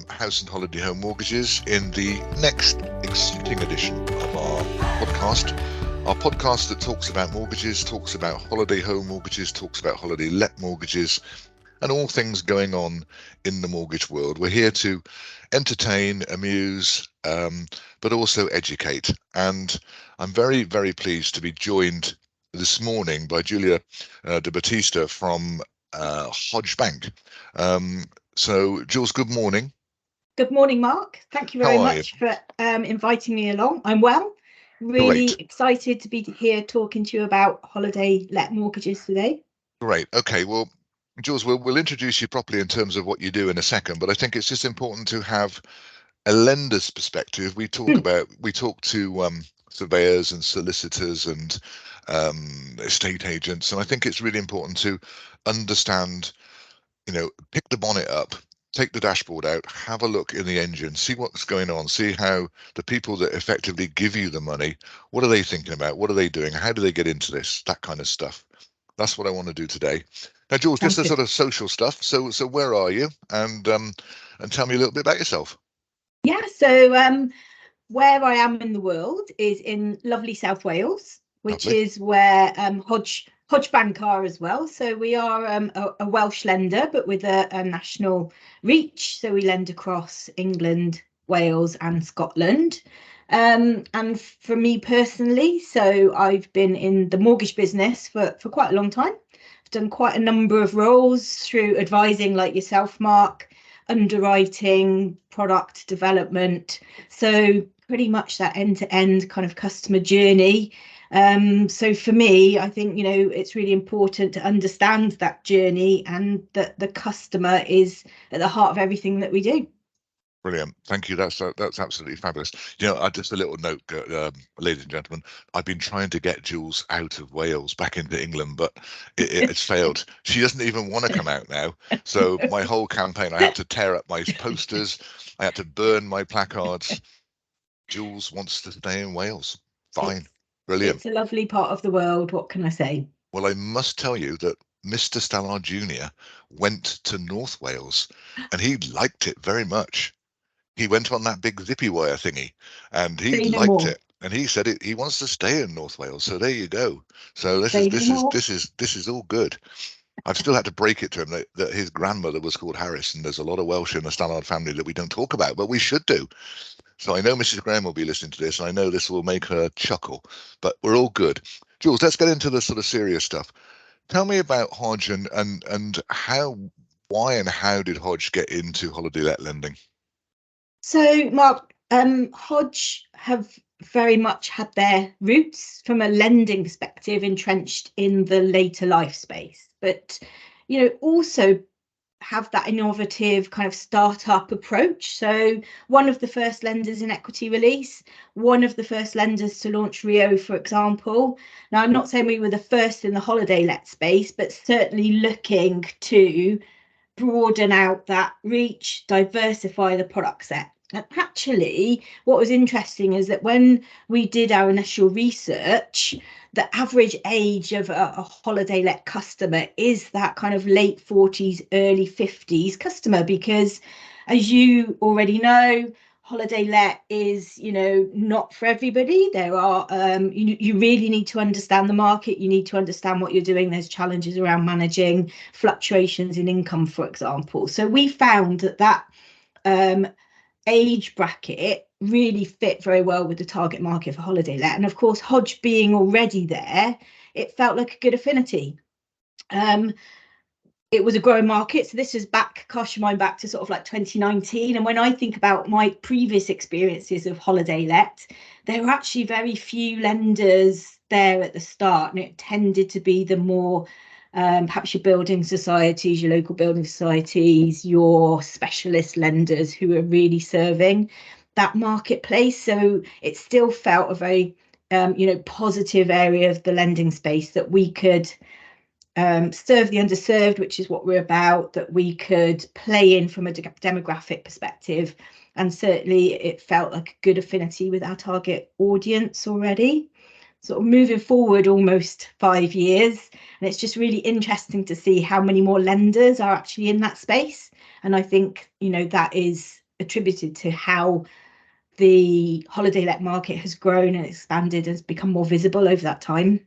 house and holiday home mortgages in the next exciting edition of our podcast. Our podcast that talks about mortgages, talks about holiday home mortgages, talks about holiday let mortgages, and all things going on in the mortgage world. We're here to entertain, amuse, but also educate. And I'm very, very pleased to be joined this morning by Julia de Battista from Hodge Bank. So, Jules, good morning. Good morning, Mark. Thank you very much for inviting me along. I'm well. Really excited to be here talking to you about holiday let mortgages today. Great. Okay. Well, Jules, we'll introduce you properly in terms of what you do in a second, but I think it's just important to have a lender's perspective. We talk to surveyors and solicitors and estate agents, and I think it's really important to understand, pick the bonnet up, take the dashboard out, have a look in the engine, see what's going on, see how the people that effectively give you the money, what are they thinking about, what are they doing, how do they get into this, that kind of stuff. That's what I want to do today. Now, Jules, just the sort of social stuff. So where are you? And tell me a little bit about yourself. Yeah, so where I am in the world is in lovely South Wales, which is where Hodge Bank are as well. So we are a Welsh lender, but with a national reach. So we lend across England, Wales and Scotland. And for me personally, so I've been in the mortgage business for quite a long time. I've done quite a number of roles through advising like yourself, Mark, underwriting, product development. So pretty much that end-to-end kind of customer journey. So for me, I think, it's really important to understand that journey and that the customer is at the heart of everything that we do. Brilliant. Thank you. That's absolutely fabulous. Just a little note, ladies and gentlemen, I've been trying to get Jules out of Wales back into England, but it's failed. She doesn't even want to come out now. So my whole campaign, I had to tear up my posters. I had to burn my placards. Jules wants to stay in Wales. Fine. Brilliant. It's a lovely part of the world. What can I say? Well, I must tell you that Mr. Stallard Jr. went to North Wales and he liked it very much. He went on that big zippy wire thingy and he liked it, and he said he wants to stay in North Wales. So there you go. So this is all good. I've still had to break it to him that his grandmother was called Harris, and there's a lot of Welsh in the Stallard family that we don't talk about, but we should do. So I know Mrs. Graham will be listening to this, and I know this will make her chuckle, but we're all good. Jules, let's get into the sort of serious stuff. Tell me about Hodge and why and how did Hodge get into holiday let lending? So, Mark, Hodge have very much had their roots from a lending perspective entrenched in the later life space, but, also have that innovative kind of startup approach. So one of the first lenders in equity release, one of the first lenders to launch Rio, for example. Now, I'm not saying we were the first in the holiday let space, but certainly looking to broaden out that reach, diversify the product set. And actually, what was interesting is that when we did our initial research, the average age of a holiday let customer is that kind of late 40s, early 50s customer, because as you already know, holiday let is, not for everybody. There are, you really need to understand the market. You need to understand what you're doing. There's challenges around managing fluctuations in income, for example. So we found that age bracket really fit very well with the target market for holiday let, and of course Hodge being already there, it felt like a good affinity. It was a growing market, so this is cast your mind back to sort of like 2019, and when I think about my previous experiences of holiday let, there were actually very few lenders there at the start, and it tended to be the more perhaps your building societies, your local building societies, your specialist lenders who are really serving that marketplace. So it still felt a very, positive area of the lending space that we could serve the underserved, which is what we're about, that we could play in from a demographic perspective. And certainly it felt like a good affinity with our target audience already. Sort of moving forward almost 5 years, and it's just really interesting to see how many more lenders are actually in that space. And I think, that is attributed to how the holiday let market has grown and expanded, has become more visible over that time.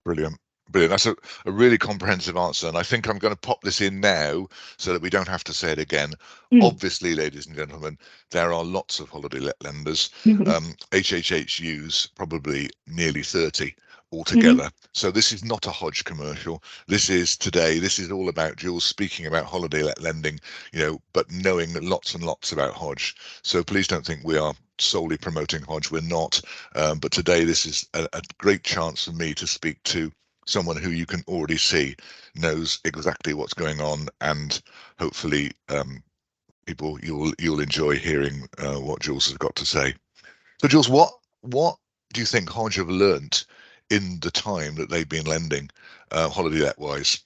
Brilliant. Brilliant. That's a really comprehensive answer. And I think I'm going to pop this in now so that we don't have to say it again. Obviously, ladies and gentlemen, there are lots of holiday let lenders. HHHU's probably nearly 30 altogether. So this is not a Hodge commercial. This is all about Jules speaking about holiday let lending, but knowing lots and lots about Hodge. So please don't think we are solely promoting Hodge. We're not. But today this is a great chance for me to speak to someone who you can already see knows exactly what's going on, and hopefully people you'll enjoy hearing what Jules has got to say. So Jules, what do you think Hodge have learnt in the time that they've been lending holiday let wise?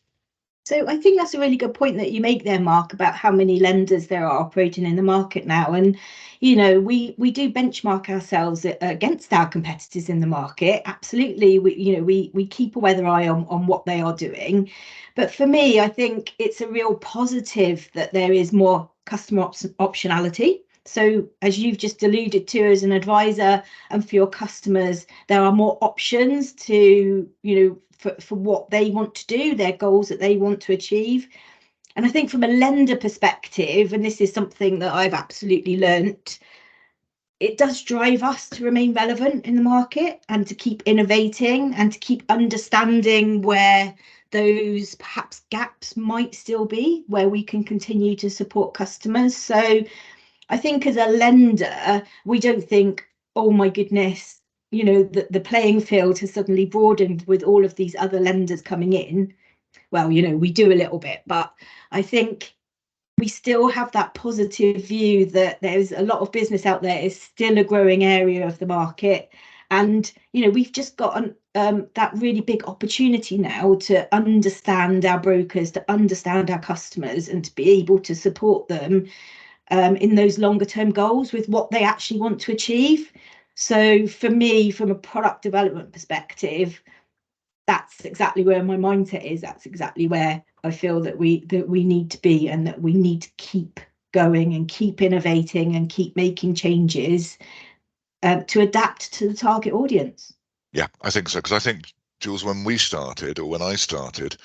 So I think that's a really good point that you make there, Mark, about how many lenders there are operating in the market now. And, we do benchmark ourselves against our competitors in the market. Absolutely. We keep a weather eye on what they are doing. But for me, I think it's a real positive that there is more customer optionality. So as you've just alluded to as an advisor, and for your customers, there are more options to, for what they want to do, their goals that they want to achieve. And I think from a lender perspective, and this is something that I've absolutely learnt, it does drive us to remain relevant in the market and to keep innovating and to keep understanding where those perhaps gaps might still be, where we can continue to support customers. So I think as a lender, we don't think, oh my goodness, the playing field has suddenly broadened with all of these other lenders coming in. Well, we do a little bit, but I think we still have that positive view that there's a lot of business out there. Is still a growing area of the market. And, we've just got that really big opportunity now to understand our brokers, to understand our customers, and to be able to support them in those longer term goals with what they actually want to achieve. So for me, from a product development perspective, that's exactly where my mindset is. That's exactly where I feel that we need to be, and that we need to keep going and keep innovating and keep making changes to adapt to the target audience. Yeah, I think so. Because I think, Jules, when I started,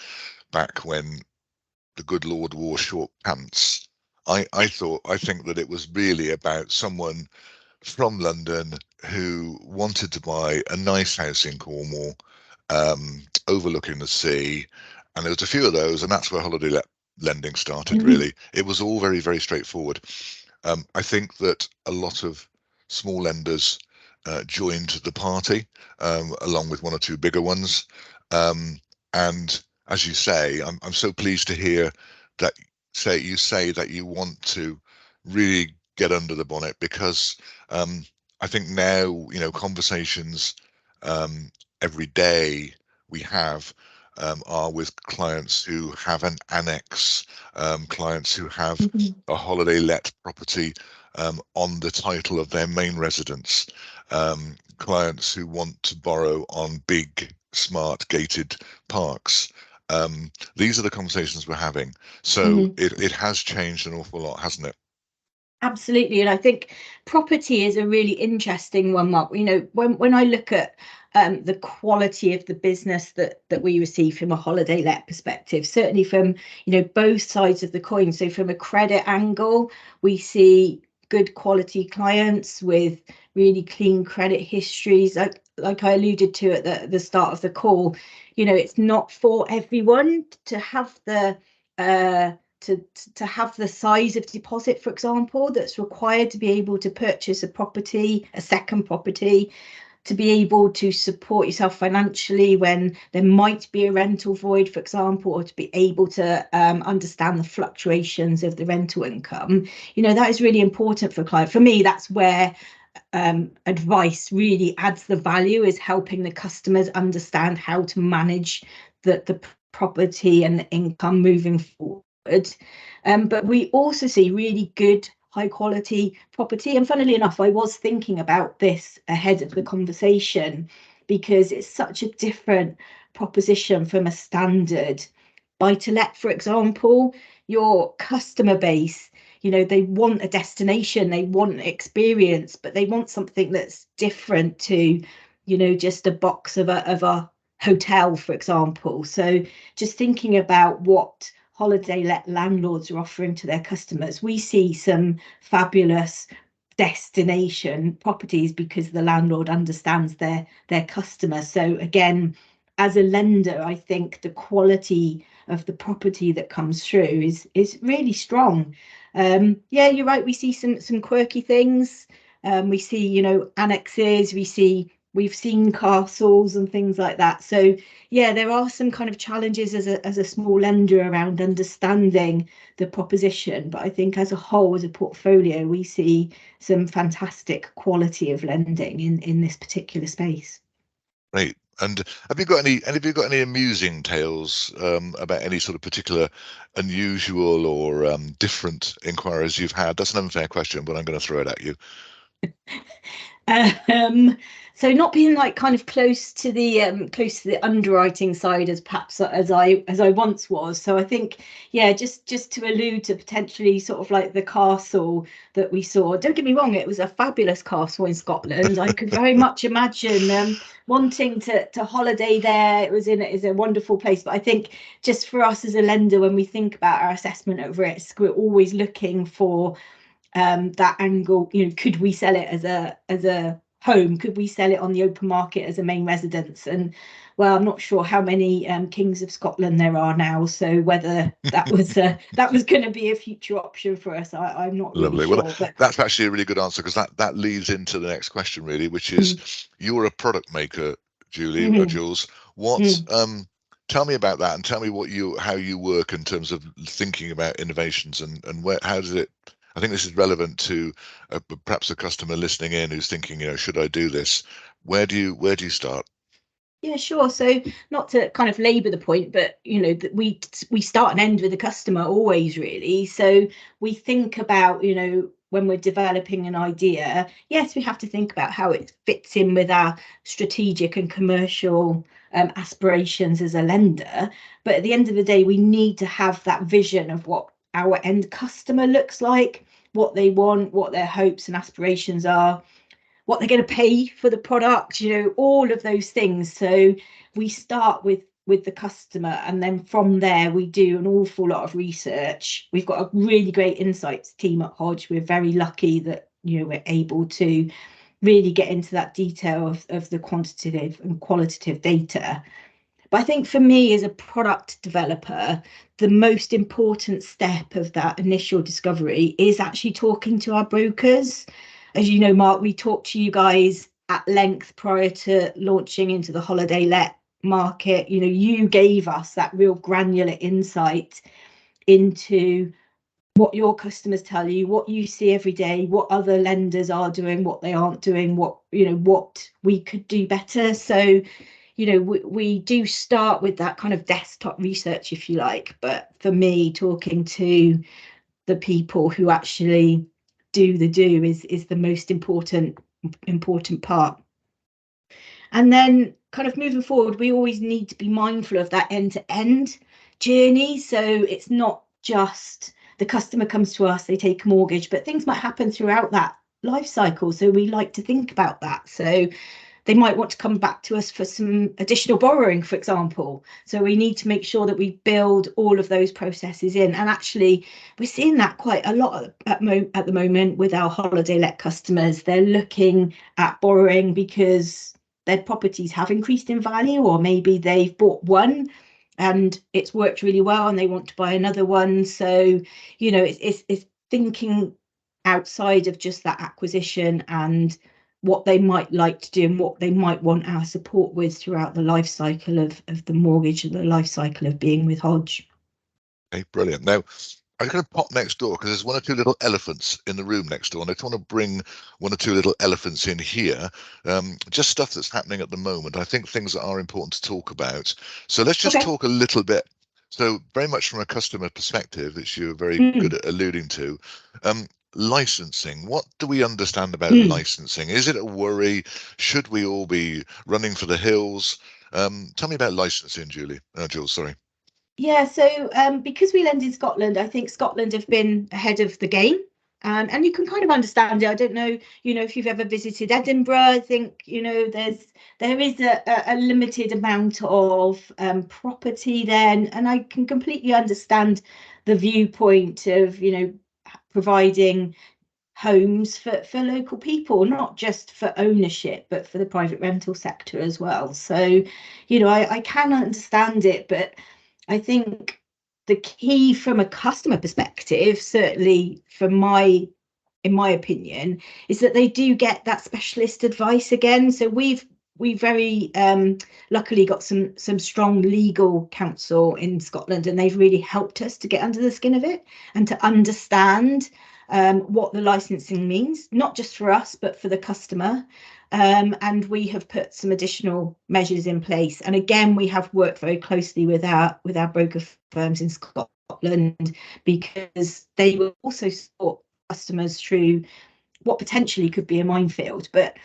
back when the good Lord wore short pants, I think that it was really about someone from London who wanted to buy a nice house in Cornwall, overlooking the sea, and there was a few of those, and that's where holiday lending started. Really, it was all very, very straightforward. I think that a lot of small lenders joined the party, along with one or two bigger ones, and as you say, I'm so pleased to hear that you say that you want to really get under the bonnet, because I think now, conversations every day we have are with clients who have an annex, clients who have a holiday let property on the title of their main residence, clients who want to borrow on big, smart, gated parks. These are the conversations we're having. So it has changed an awful lot, hasn't it? Absolutely. And I think property is a really interesting one, Mark. When I look at the quality of the business that we receive from a holiday let perspective, certainly from, both sides of the coin. So from a credit angle, we see good quality clients with really clean credit histories. Like I alluded to at the start of the call, it's not for everyone to have the to have the size of deposit, for example, that's required to be able to purchase a second property, to be able to support yourself financially when there might be a rental void, for example, or to be able to understand the fluctuations of the rental income. That is really important for a client. For me, that's where advice really adds the value, is helping the customers understand how to manage the property and the income moving forward. But we also see really good high quality property. And funnily enough, I was thinking about this ahead of the conversation, because it's such a different proposition from a standard buy to let. For example, your customer base, You know, they want a destination, they want an experience, but they want something that's different to, you know, just a box of a hotel, for example. So just thinking about what holiday let landlords are offering to their customers, we see some fabulous destination properties because the landlord understands their customer. So again, as a lender, I think the quality of the property that comes through is really strong. Yeah, you're right. We see some quirky things. We see, you know, annexes. We've seen castles and things like that. So yeah, there are some kind of challenges as a small lender around understanding the proposition. But I think as a whole, as a portfolio, we see some fantastic quality of lending in this particular space. Great. And have you got any amusing tales about any sort of particular unusual or different inquiries you've had? That's an unfair question, but I'm going to throw it at you. So not being like kind of close to the underwriting side as perhaps as I once was. So I think, yeah, just to allude to potentially sort of like the castle that we saw. Don't get me wrong, it was a fabulous castle in Scotland. I could very much imagine wanting to holiday there. It's a wonderful place. But I think just for us as a lender, when we think about our assessment of risk, we're always looking for that angle. You know, could we sell it as a home? Could we sell it on the open market as a main residence? And well, I'm not sure how many Kings of Scotland there are now, so whether that was going to be a future option for us, I'm not really Lovely. sure. Well, But that's actually a really good answer, because that leads into the next question, really, which is you're a product maker, Julie, or Jules. What tell me about that, and tell me how you work in terms of thinking about innovations, and how does it. I think this is relevant to perhaps a customer listening in who's thinking, you know, should I do this? Where do you start? Yeah, sure. So not to kind of labour the point, but you know that we start and end with the customer always, really. So we think about, you know, when we're developing an idea, yes, we have to think about how it fits in with our strategic and commercial aspirations as a lender. But at the end of the day, we need to have that vision of what our end customer looks like, what they want, what their hopes and aspirations are, what they're going to pay for the product, you know, all of those things. So we start with the customer, and then from there we do an awful lot of research. We've got a really great insights team at Hodge. We're very lucky that, you know, we're able to really get into that detail of the quantitative and qualitative data. But I think for me as a product developer, the most important step of that initial discovery is actually talking to our brokers. As you know, Mark, we talked to you guys at length prior to launching into the holiday let market. You know, you gave us that real granular insight into what your customers tell you, what you see every day, what other lenders are doing, what they aren't doing, what, you know, what we could do better. So, you know, we do start with that kind of desktop research, if you like. But for me, talking to the people who actually do is the most important part. And then kind of moving forward, we always need to be mindful of that end-to-end journey. So it's not just the customer comes to us, they take a mortgage, but things might happen throughout that life cycle. So we like to think about that. So they might want to come back to us for some additional borrowing, for example. So we need to make sure that we build all of those processes in. And actually, we're seeing that quite a lot at the moment with our holiday let customers. They're looking at borrowing because their properties have increased in value, or maybe they've bought one and it's worked really well and they want to buy another one. So, you know, it's thinking outside of just that acquisition and what they might like to do and what they might want our support with throughout the life cycle of the mortgage and the life cycle of being with Hodge. Okay, brilliant. Now, I'm going to pop next door because there's one or two little elephants in the room next door, and I just want to bring one or two little elephants in here. Just stuff that's happening at the moment. I think things that are important to talk about. So let's just talk a little bit. So very much from a customer perspective, which you're very good at alluding to. Licensing. What do we understand about licensing? Is it a worry? Should we all be running for the hills? Tell me about licensing, Jules, sorry. Yeah, so because we lend in Scotland, I think Scotland have been ahead of the game. And you can kind of understand it. I don't know, if you've ever visited Edinburgh. I think, there is a limited amount of property there, and I can completely understand the viewpoint of, providing homes for local people, not just for ownership, but for the private rental sector as well. So, I can understand it, but I think the key from a customer perspective, certainly in my opinion, is that they do get that specialist advice again. So we very luckily got some strong legal counsel in Scotland, and they've really helped us to get under the skin of it and to understand what the licensing means, not just for us, but for the customer. And we have put some additional measures in place. And again, we have worked very closely with our broker firms in Scotland, because they will also support customers through what potentially could be a minefield. But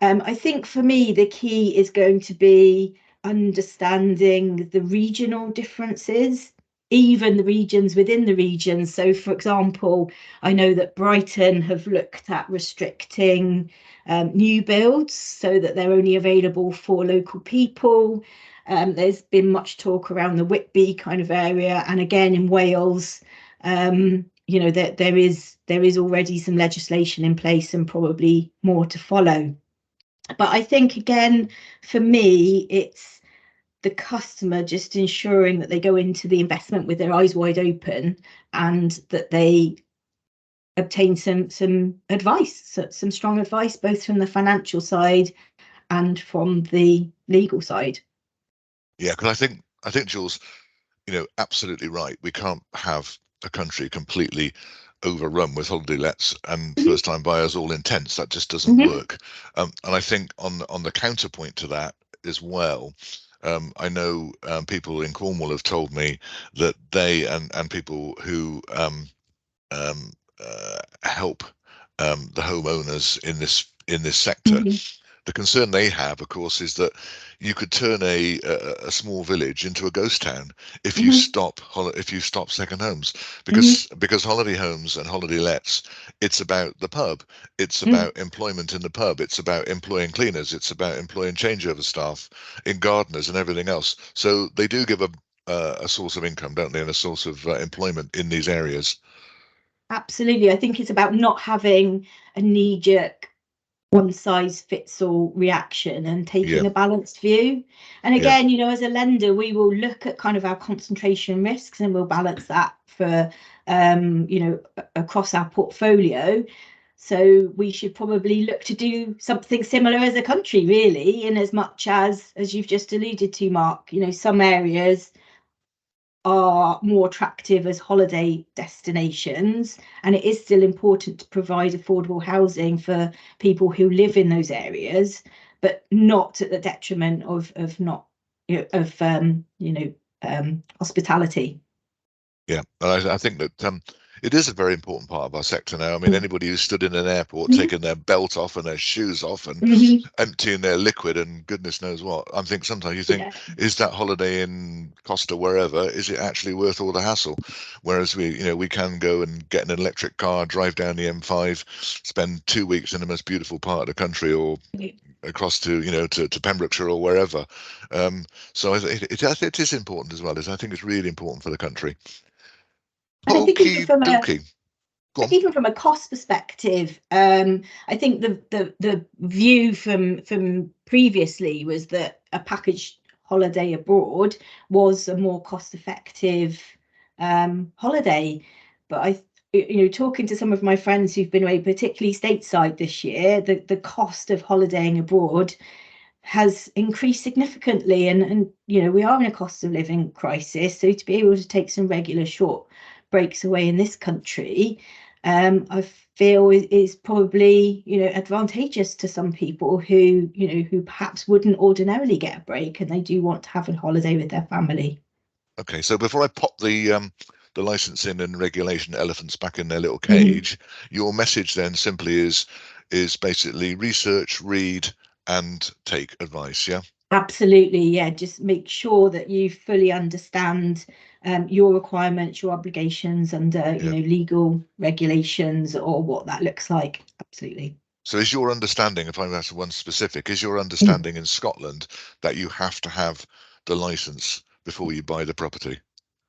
I think for me, the key is going to be understanding the regional differences, even the regions within the regions. So, for example, I know that Brighton have looked at restricting new builds so that they're only available for local people. There's been much talk around the Whitby kind of area, and again in Wales, that there is already some legislation in place and probably more to follow. But I think, again, for me, it's the customer just ensuring that they go into the investment with their eyes wide open, and that they obtain some advice, some strong advice, both from the financial side and from the legal side. Yeah, because I think Jules, absolutely right. We can't have a country completely overrun with holiday lets and Mhm, first time buyers all intense. That just doesn't mhm, work. And I think on the counterpoint to that as well, I know people in Cornwall have told me that they and people who um, help the homeowners in this sector. mhm, The concern they have, of course, is that you could turn a small village into a ghost town mhm, if you stop second homes, mhm, because holiday homes and holiday lets, it's about the pub, it's mhm. about employment in the pub, it's about employing cleaners, it's about employing changeover staff, in gardeners and everything else. So they do give a source of income, don't they, and a source of employment in these areas. Absolutely. I think it's about not having a knee-jerk one size fits all reaction and Yeah, taking a balanced view. And yeah. again, as a lender, we will look at kind of our concentration risks, and we'll balance that for across our portfolio. So we should probably look to do something similar as a country, really, in as much as you've just alluded to, Mark. Some areas are more attractive as holiday destinations, and it is still important to provide affordable housing for people who live in those areas, but not at the detriment of not of hospitality. Yeah, and I think that it is a very important part of our sector now. I mean, Mm. anybody who's stood in an airport, Mhm, taking their belt off and their shoes off and mhm. emptying their liquid and goodness knows what, I think sometimes you think, Yeah. is that holiday in Costa wherever, is it actually worth all the hassle? Whereas we can go and get an electric car, drive down the M5, spend 2 weeks in the most beautiful part of the country, or across to to Pembrokeshire or wherever. So it is important as well. I think it's really important for the country. And I think Okie dokie. Go on. even from a cost perspective, I think the view from previously was that a package holiday abroad was a more cost effective holiday. But talking to some of my friends who've been away, particularly stateside this year, the cost of holidaying abroad has increased significantly, and we are in a cost of living crisis. So to be able to take some regular short breaks away in this country, I feel is probably advantageous to some people who perhaps wouldn't ordinarily get a break, and they do want to have a holiday with their family. Okay, so before I pop the licensing and regulation elephants back in their little Mhm. cage, your message then simply is basically research, read, and take advice. Yeah. Absolutely, yeah. Just make sure that you fully understand your requirements, your obligations under, Yeah. legal regulations or what that looks like. Absolutely. So is your understanding, if I'm asked one specific, is your understanding in Scotland that you have to have the license before you buy the property?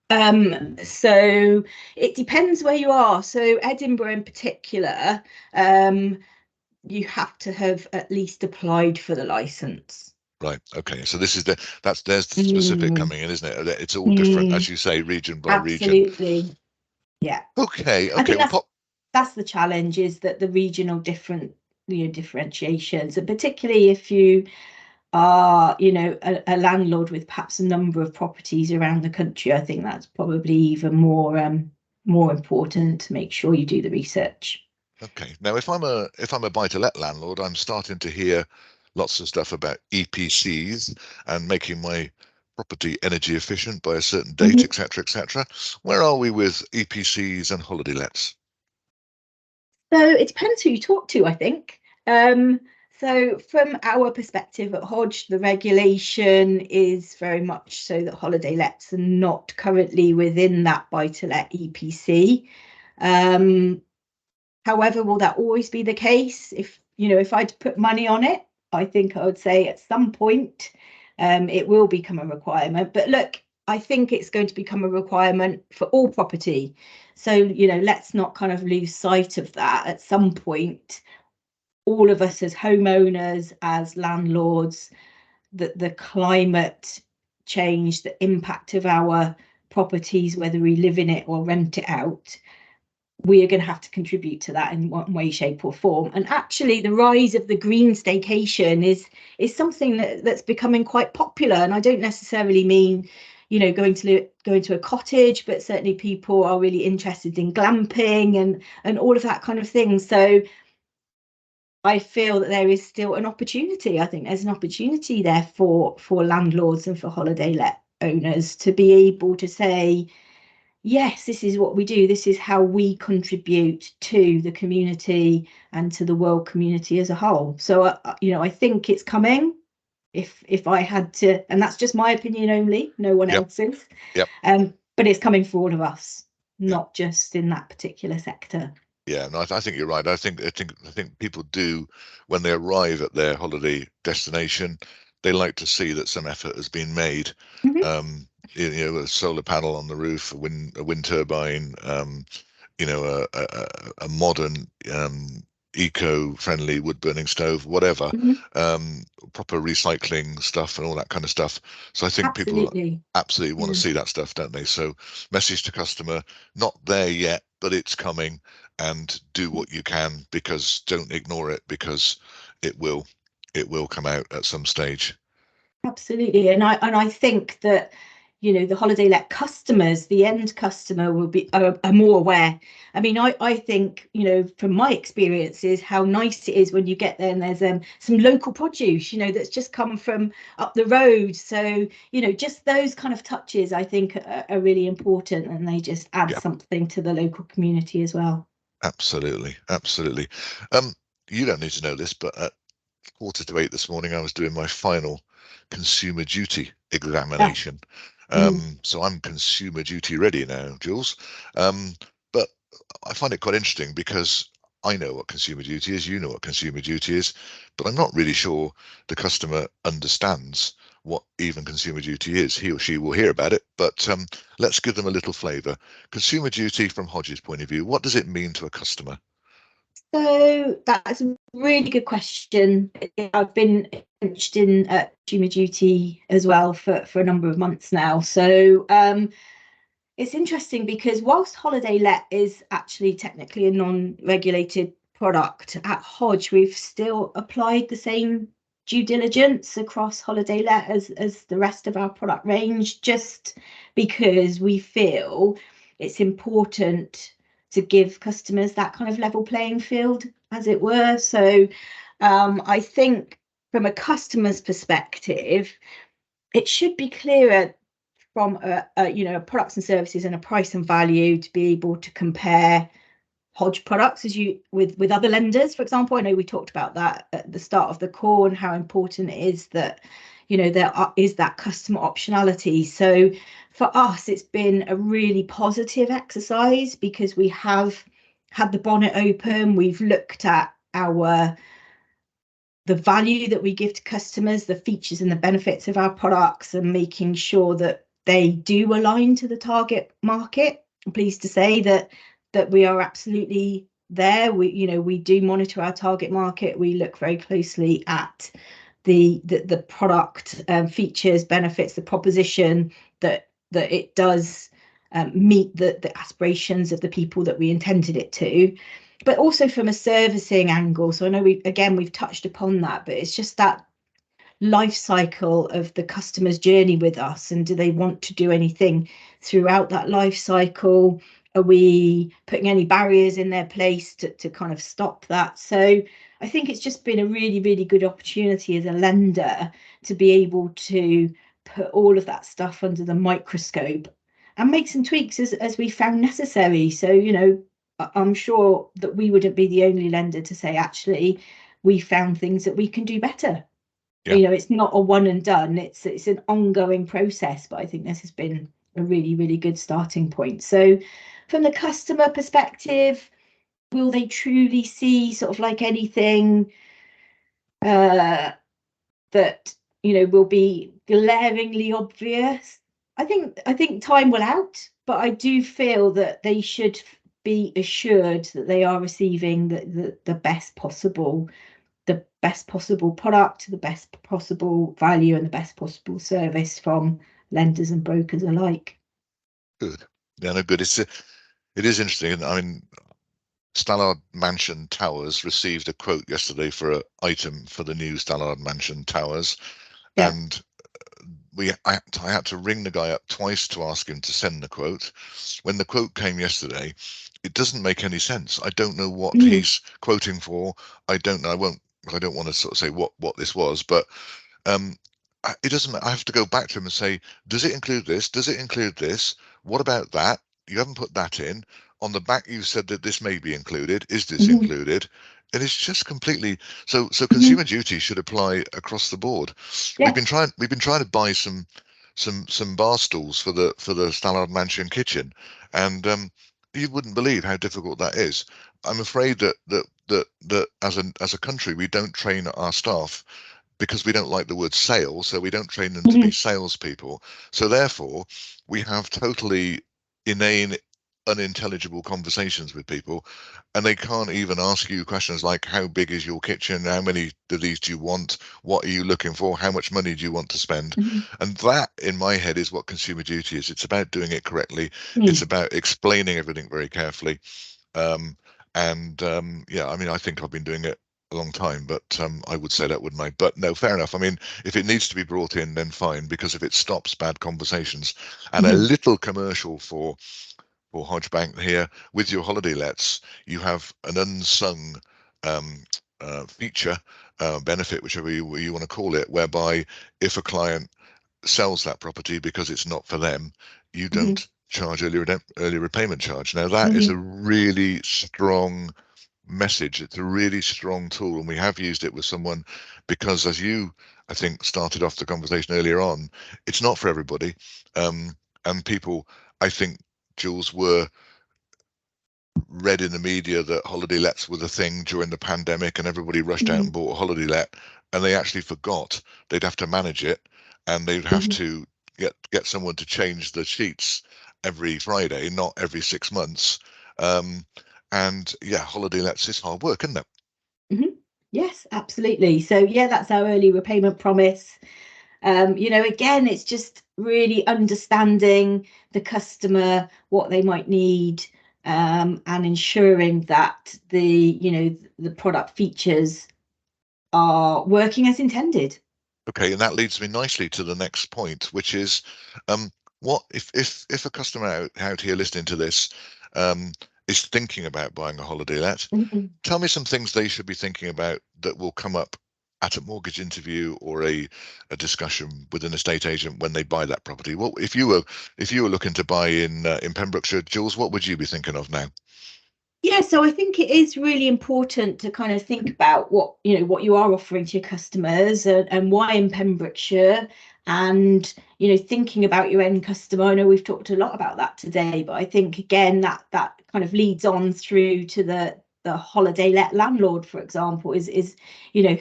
So it depends where you are. So Edinburgh in particular, you have to have at least applied for the license. Right. Okay. So this is there's the specific Mm, coming in, isn't it? It's all different, mm, as you say, region by region. absolutely. Yeah. Okay. I Okay. think Well, that's the challenge, is that the regional differentiations, and particularly if you are, a landlord with perhaps a number of properties around the country, I think that's probably even more important to make sure you do the research. okay. Now, if I'm a buy-to-let landlord, I'm starting to hear lots of stuff about EPCs and making my property energy efficient by a certain date, Mhm. etc., etc. Where are we with EPCs and holiday lets? So it depends who you talk to, I think. Um, so from our perspective at Hodge, the regulation is very much so that holiday lets are not currently within that buy-to-let EPC. Um, However, will that always be the case? If I'd put money on it, I think I would say at some point it will become a requirement. But look, I think it's going to become a requirement for all property. So, let's not kind of lose sight of that. At some point, all of us as homeowners, as landlords, the climate change, the impact of our properties, whether we live in it or rent it out, we are going to have to contribute to that in one way, shape, or form. And actually, the rise of the green staycation is something that's becoming quite popular. And I don't necessarily mean, going to a cottage, but certainly people are really interested in glamping and all of that kind of thing. So I feel that there is still an opportunity. I think there's an opportunity there for landlords and for holiday let owners to be able to say, yes, this is what we do. This is how we contribute to the community and to the world community as a whole. So, I think it's coming. If I had to, and that's just my opinion only, no one Yep. else's. Yep. But it's coming for all of us, Yep. not just in that particular sector. Yeah, no, I think you're right. I think people do, when they arrive at their holiday destination, they like to see that some effort has been made. Mhm, A solar panel on the roof, a wind turbine, a modern eco-friendly wood-burning stove, whatever, mhm. um, proper recycling stuff and all that kind of stuff. So I think people Absolutely. absolutely want to Mm. see that stuff, don't they? So message to customer, not there yet, but it's coming, and do what you can, because don't ignore it, because it will it will come out at some stage. Absolutely. And I think that, the holiday let customers, the end customer will be are more aware. I mean, I think, from my experiences, how nice it is when you get there and there's some local produce, that's just come from up the road. So, just those kind of touches, I think, are really important, and they just add Yeah, something to the local community as well. absolutely, absolutely. Um, you don't need to know this, but 7:45 this morning, I was doing my final consumer duty Yeah. examination. Mm. So I'm consumer duty ready now, Jules. But I find it quite interesting, because I know what consumer duty is, you know what consumer duty is, but I'm not really sure the customer understands what even consumer duty is. He or she will hear about it, but let's give them a little flavour. Consumer duty from Hodge's point of view, what does it mean to a customer? So that's a really good question. I've been entrenched in consumer duty as well for a number of months now. So it's interesting because whilst holiday let is actually technically a non-regulated product, at Hodge we've still applied the same due diligence across holiday let as the rest of our product range, just because we feel it's important to give customers that kind of level playing field, as it were. So I think from a customer's perspective, it should be clearer from products and services and a price and value to be able to compare Hodge products as you with other lenders. For example, I know we talked about that at the start of the call, and how important it is that there is that customer optionality. So for us, it's been a really positive exercise because we have had the bonnet open. We've looked at the value that we give to customers, the features and the benefits of our products, and making sure that they do align to the target market. I'm pleased to say that we are absolutely there. We do monitor our target market. We look very closely at the product features, benefits, the proposition, that it does meet the aspirations of the people that we intended it to, but also from a servicing angle. So I know we've touched upon that, but it's just that life cycle of the customer's journey with us, and do they want to do anything throughout that life cycle? Are we putting any barriers in their place to kind of stop that? So I think it's just been a really, really good opportunity as a lender to be able to put all of that stuff under the microscope and make some tweaks as we found necessary. So, I'm sure that we wouldn't be the only lender to say, actually, we found things that we can do better. Yeah. It's not a one and done. It's an ongoing process, but I think this has been a really, really good starting point. So from the customer perspective, will they truly see sort of like anything that will be glaringly obvious? I think time will out, but I do feel that they should be assured that they are receiving the best possible product, the best possible value, and the best possible service from lenders and brokers alike. Good. Yeah, no, good. It is interesting. I mean, Stallard Mansion Towers received a quote yesterday for an item for the new Stallard Mansion Towers, yeah. And I had to ring the guy up twice to ask him to send the quote. When the quote came yesterday, it doesn't make any sense. I don't know what he's quoting for. I don't know. I don't want to sort of say what this was, but it doesn't. I have to go back to him and say, does it include this? Does it include this? What about that? You haven't put that in. On the back, you said that this may be included. Is this included? And it's just completely so. Consumer duty should apply across the board. Yeah. We've been trying to buy some bar stools for the Stallard Mansion kitchen, and you wouldn't believe how difficult that is. I'm afraid that as a country, we don't train our staff, because we don't like the word sales, so we don't train them to be salespeople. So therefore, we have totally inane, unintelligible conversations with people, and they can't even ask you questions like, how big is your kitchen? How many of these do you want? What are you looking for? How much money do you want to spend? And that, in my head, is what consumer duty is. It's about doing it correctly. It's about explaining everything very carefully. Yeah, I mean, I think I've been doing it a long time, but I would say that, wouldn't I? But no, fair enough. I mean, if it needs to be brought in, then fine, because if it stops bad conversations. And a little commercial for Hodge Bank here, with your holiday lets, you have an unsung feature, benefit, whichever you want to call it, whereby if a client sells that property because it's not for them, you don't charge early repayment charge. Now that is a really strong message. It's a really strong tool, and we have used it with someone because, as you, I think, started off the conversation earlier on, it's not for everybody. And people, I think, Jules, were read in the media that holiday lets were the thing during the pandemic, and everybody rushed out and bought a holiday let, and they actually forgot they'd have to manage it, and they'd have to get someone to change the sheets every Friday, not every 6 months. And yeah, holiday lets is hard work, isn't it? Yes, absolutely. So yeah, that's our early repayment promise. Again, it's just really understanding the customer, what they might need, and ensuring that the product features are working as intended. Okay, and that leads me nicely to the next point, which is, what if a customer out here listening to this is thinking about buying a holiday let, tell me some things they should be thinking about that will come up at a mortgage interview or a discussion with an estate agent when they buy that property. What if you were looking to buy in Pembrokeshire, Jules? What would you be thinking of now? Yeah, so I think it is really important to kind of think about what you are offering to your customers, and why in Pembrokeshire, and thinking about your end customer. I know we've talked a lot about that today, but I think again that kind of leads on through to the holiday let landlord, for example, is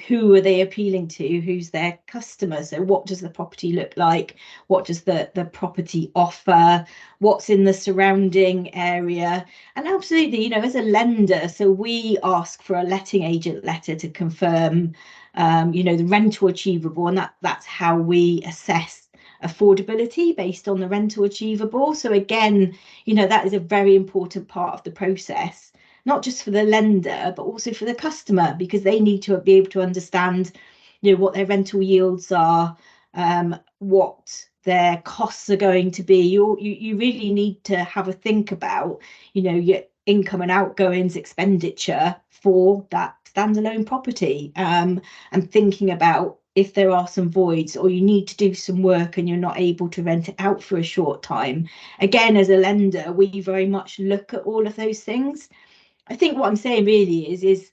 who are they appealing to, who's their customer. So what does the property look like, what does the property offer, what's in the surrounding area. And absolutely, as a lender, so we ask for a letting agent letter to confirm the rental achievable, and that's how we assess affordability based on the rental achievable. So again, that is a very important part of the process, not just for the lender, but also for the customer, because they need to be able to understand, what their rental yields are, what their costs are going to be. You really need to have a think about, your income and outgoings expenditure for that standalone property, and thinking about if there are some voids, or you need to do some work and you're not able to rent it out for a short time. Again, as a lender, we very much look at all of those things. I think what I'm saying really is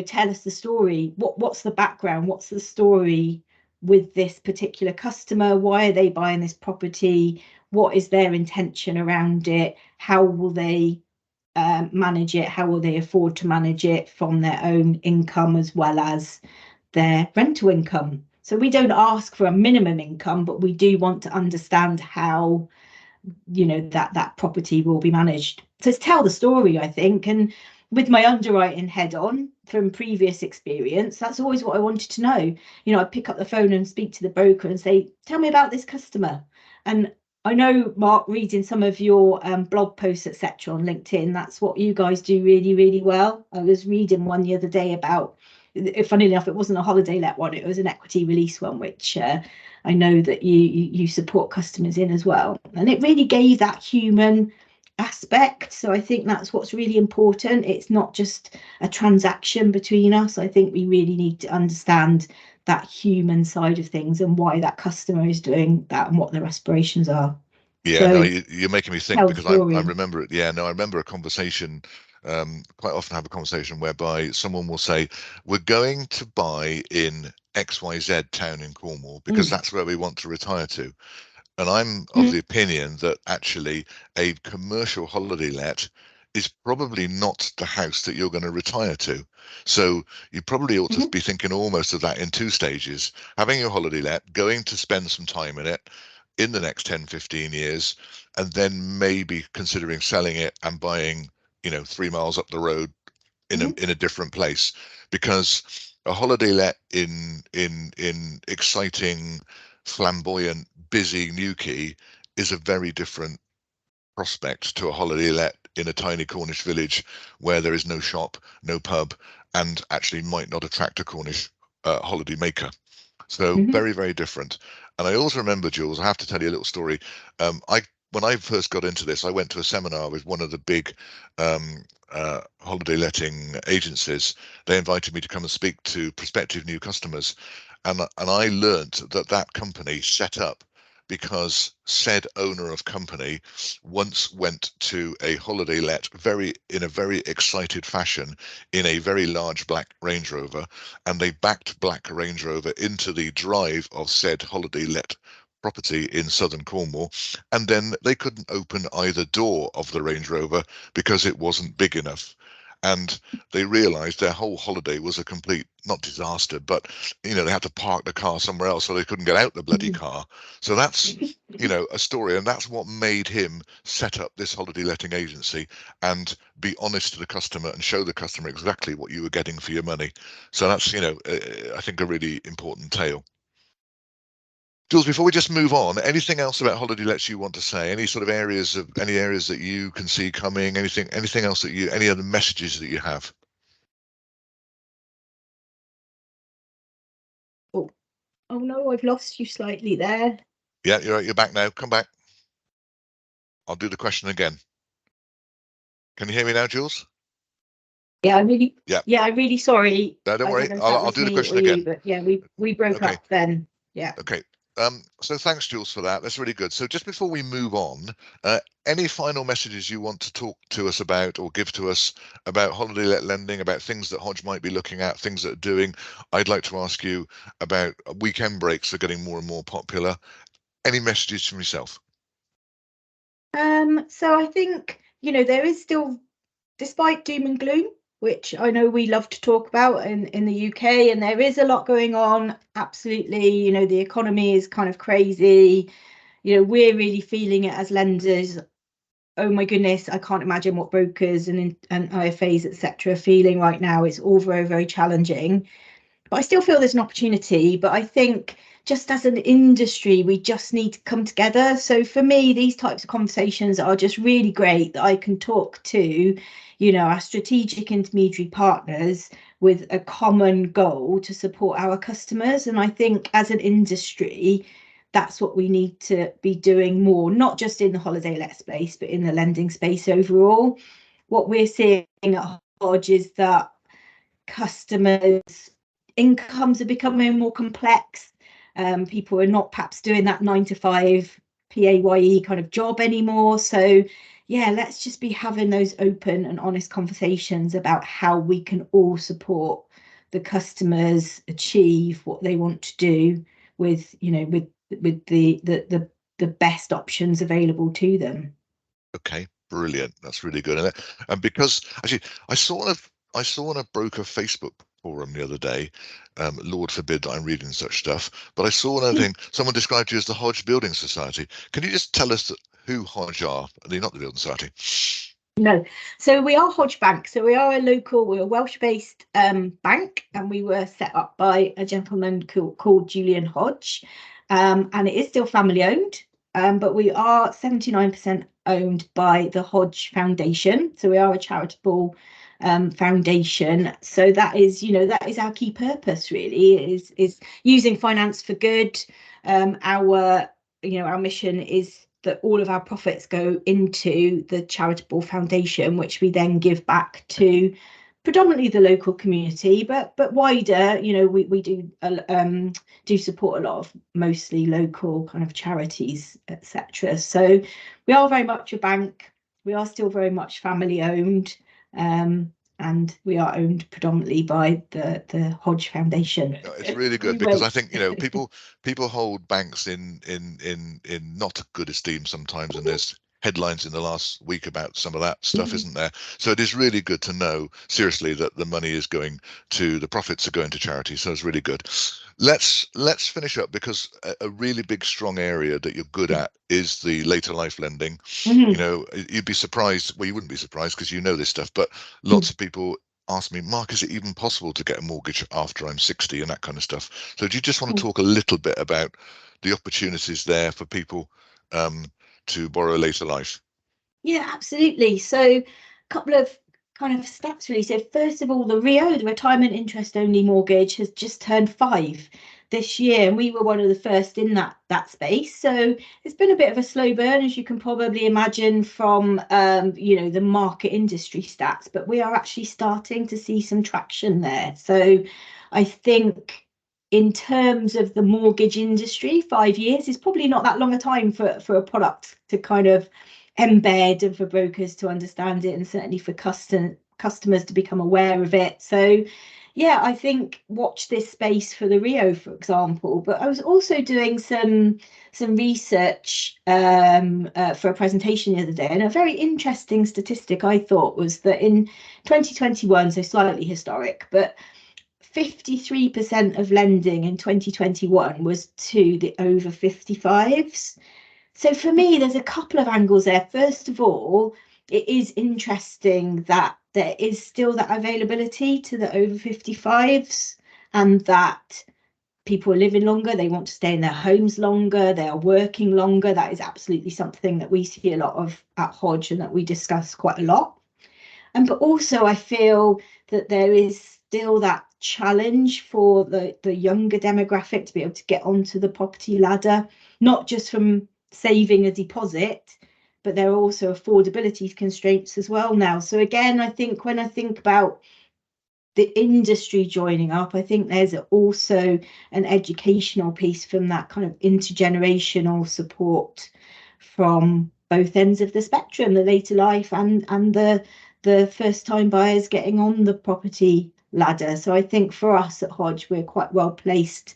tell us the story. What's the background? What's the story with this particular customer? Why are they buying this property? What is their intention around it? How will they manage it? How will they afford to manage it from their own income as well as their rental income? So we don't ask for a minimum income, but we do want to understand how that property will be managed. So to tell the story, I think, and with my underwriting head on from previous experience, that's always what I wanted to know. I'd pick up the phone and speak to the broker and say, tell me about this customer. And I know, Mark, reading some of your blog posts, etc., on LinkedIn, that's what you guys do really, really well. I was reading one the other day about, funny enough, it wasn't a holiday let one, it was an equity release one, which I know that you support customers in as well. And it really gave that human aspect. So I think that's what's really important. It's not just a transaction between us. I think we really need to understand that human side of things and why that customer is doing that and what their aspirations are. Yeah, So no, you're making me think, tell the because I story. remember it. Yeah, no, I remember a conversation. Quite often have a conversation whereby someone will say, "We're going to buy in XYZ town in Cornwall because that's where we want to retire to." And I'm of the opinion that actually a commercial holiday let is probably not the house that you're going to retire to. So you probably ought to be thinking almost of that in two stages: having your holiday let, going to spend some time in it in the next 10, 15 years, and then maybe considering selling it and buying, 3 miles up the road in a different place. Because a holiday let in exciting, flamboyant, busy Newquay is a very different prospect to a holiday let in a tiny Cornish village where there is no shop, no pub, and actually might not attract a Cornish holiday maker. So very, very different. And I also remember, Jules, I have to tell you a little story. I When I first got into this, I went to a seminar with one of the big holiday letting agencies. They invited me to come and speak to prospective new customers, and I learnt that company set up because said owner of company once went to a holiday let in a very excited fashion in a very large black Range Rover, and they backed black Range Rover into the drive of said holiday let property in southern Cornwall, and then they couldn't open either door of the Range Rover because it wasn't big enough. And they realized their whole holiday was a complete, not disaster, but they had to park the car somewhere else so they couldn't get out the bloody car. So that's a story, and that's what made him set up this holiday letting agency and be honest to the customer and show the customer exactly what you were getting for your money. So that's I think a really important tale. Jules, before we just move on, anything else about holiday lets you want to say? Any sort of areas that you can see coming? Anything else any other messages that you have? Oh no, I've lost you slightly there. Yeah, you're right. You're back now. Come back. I'll do the question again. Can you hear me now, Jules? Yeah, I'm really, Yeah. yeah, I'm really sorry. No, don't I worry. don't know if that I'll was do the me or question you, again. but yeah, we broke Okay. up then. Yeah. Okay. So thanks, Jules, for that. That's really good. So just before we move on, any final messages you want to talk to us about or give to us about holiday let lending, about things that Hodge might be looking at, things that are doing? I'd like to ask you about weekend breaks are getting more and more popular. Any messages from yourself? So I think, there is still, despite doom and gloom, which I know we love to talk about in the UK, and there is a lot going on. Absolutely, the economy is kind of crazy. We're really feeling it as lenders. Oh my goodness, I can't imagine what brokers and IFAs, etc., are feeling right now. It's all very, very challenging. But I still feel there's an opportunity. But I think just as an industry, we just need to come together. So for me, these types of conversations are just really great that I can talk to, our strategic intermediary partners with a common goal to support our customers. And I think as an industry, that's what we need to be doing more, not just in the holiday let space, but in the lending space overall. What we're seeing at Hodge is that customers' incomes are becoming more complex. People are not perhaps doing that 9 to 5 PAYE kind of job anymore. So yeah, let's just be having those open and honest conversations about how we can all support the customers achieve what they want to do with, with the best options available to them. Okay, brilliant. That's really good. And because actually, I saw on a broker Facebook forum the other day. Lord forbid that I'm reading such stuff, but I saw another thing. Someone described you as the Hodge Building Society. Can you just tell us who Hodge are? They're not the Building Society. No, so we are Hodge Bank. So we're a Welsh-based bank, and we were set up by a gentleman called Julian Hodge, and it is still family owned, but we are 79% owned by the Hodge Foundation. So we are a charitable foundation. So that is our key purpose, really, is using finance for good. Our mission is that all of our profits go into the charitable foundation, which we then give back to predominantly the local community, but wider. We do support a lot of mostly local kind of charities, etc. So we are very much a bank. We are still very much family owned, and we are owned predominantly by the Hodge Foundation. No, it's really good because I think people hold banks in not good esteem sometimes, and there's headlines in the last week about some of that stuff, isn't there? So it is really good to know seriously that the money is going to, the profits are going to charity. So it's really good. Let's finish up because a really big strong area that you're good at is the later life lending. You'd be surprised. Well, you wouldn't be surprised because you know this stuff, but lots of people ask me, Mark, is it even possible to get a mortgage after I'm 60 and that kind of stuff? So do you just want to talk a little bit about the opportunities there for people to borrow later life? Yeah, absolutely. So a couple of kind of stats really. So first of all, the retirement interest only mortgage, has just turned 5 this year, and we were one of the first in that space. So it's been a bit of a slow burn, as you can probably imagine from the market industry stats, but we are actually starting to see some traction there. So I think in terms of the mortgage industry, 5 years is probably not that long a time for a product to kind of embed and for brokers to understand it, and certainly for customers to become aware of it. So yeah, I think watch this space for the Rio, for example. But I was also doing some research for a presentation the other day, and a very interesting statistic I thought was that in 2021, so slightly historic, but 53% of lending in 2021 was to the over 55s. So for me, there's a couple of angles there. First of all, it is interesting that there is still that availability to the over 55s, and that people are living longer, they want to stay in their homes longer, they are working longer. That is absolutely something that we see a lot of at Hodge and that we discuss quite a lot. But also I feel that there is still that challenge for the younger demographic to be able to get onto the property ladder, not just from saving a deposit, but there are also affordability constraints as well now. So again, I think when I think about the industry joining up. I think there's also an educational piece from that kind of intergenerational support from both ends of the spectrum, the later life and the first time buyers getting on the property ladder. So I think for us at Hodge, we're quite well placed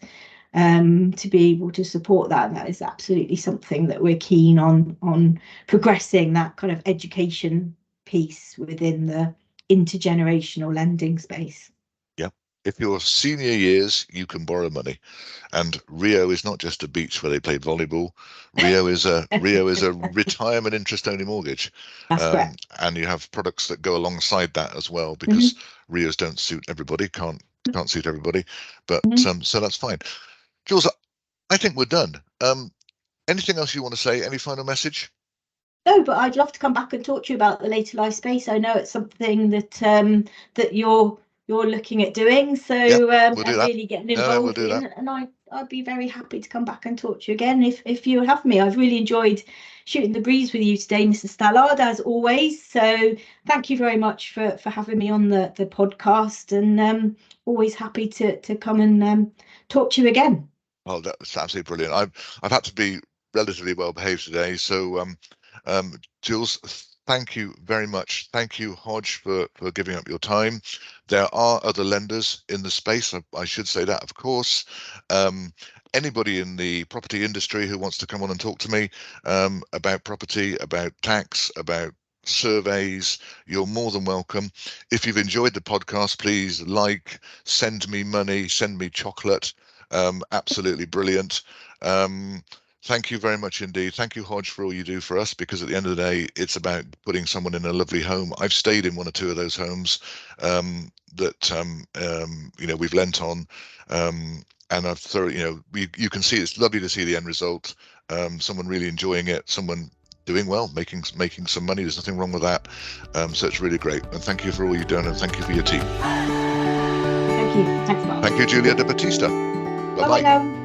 to be able to support that. And that is absolutely something that we're keen on progressing, that kind of education piece within the intergenerational lending space. Yeah. If you're senior years, you can borrow money. And Rio is not just a beach where they play volleyball. Rio is a retirement interest-only mortgage. That's correct. And you have products that go alongside that as well, because Rios don't suit everybody, can't suit everybody. But so that's fine. Jules, I think we're done. Anything else you want to say? Any final message? No, but I'd love to come back and talk to you about the later life space. I know it's something that that you're looking at doing, so we'll do that. really getting involved we'll do in. that. And I'd be very happy to come back and talk to you again if you have me. I've really enjoyed shooting the breeze with you today, Mr. Stallard, as always. So thank you very much for having me on the podcast, and always happy to come and talk to you again. Oh, that's absolutely brilliant. I've had to be relatively well behaved today, so Jules, thank you very much. Thank you, Hodge, for giving up your time. There are other lenders in the space. I should say that, of course. Anybody in the property industry who wants to come on and talk to me about property, about tax, about surveys, you're more than welcome. If you've enjoyed the podcast, please send me money, send me chocolate. Absolutely brilliant. Thank you very much indeed. Thank you, Hodge, for all you do for us, because at the end of the day, it's about putting someone in a lovely home. I've stayed in one or two of those homes that we've lent on, and I've thoroughly, you can see it's lovely to see the end result. Someone really enjoying it, someone doing well, making some money. There's nothing wrong with that. So it's really great. And thank you for all you've done, and thank you for your team. Thank you. Thanks a lot. Thank you, Julia de Battista. Bye-bye.